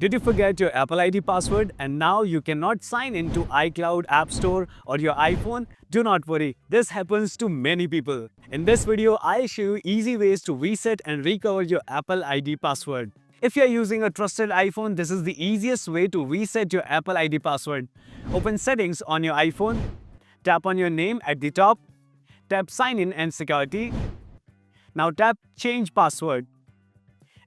Did you forget your Apple ID password and now you cannot sign into iCloud App Store or your iPhone? Do not worry, this happens to many people. In this video, I'll show you easy ways to reset and recover your Apple ID password. If you're using a trusted iPhone, this is the easiest way to reset your Apple ID password. Open Settings on your iPhone, tap on your name at the top, tap Sign In and Security. Now tap Change Password.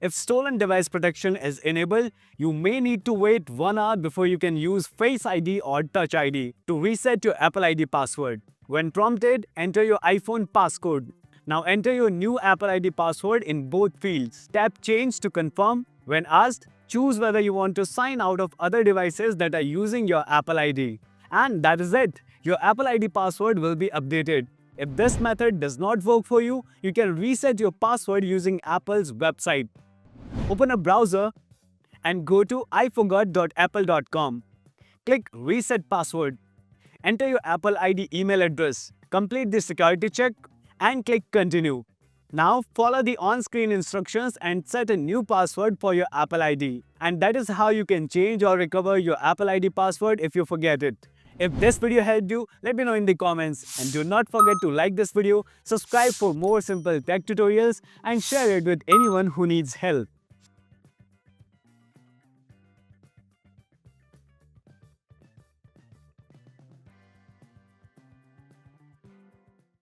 If stolen device protection is enabled, you may need to wait 1 hour before you can use Face ID or Touch ID to reset your Apple ID password. When prompted, enter your iPhone passcode. Now enter your new Apple ID password in both fields. Tap Change to confirm. When asked, choose whether you want to sign out of other devices that are using your Apple ID. And that is it. Your Apple ID password will be updated. If this method does not work for you, you can reset your password using Apple's website. Open a browser and go to iForgot.apple.com. Click Reset Password. Enter your Apple ID email address. Complete the security check and click Continue. Now follow the on-screen instructions and set a new password for your Apple ID. And that is how you can change or recover your Apple ID password if you forget it. If this video helped you, let me know in the comments. And do not forget to like this video, subscribe for more simple tech tutorials, and share it with anyone who needs help.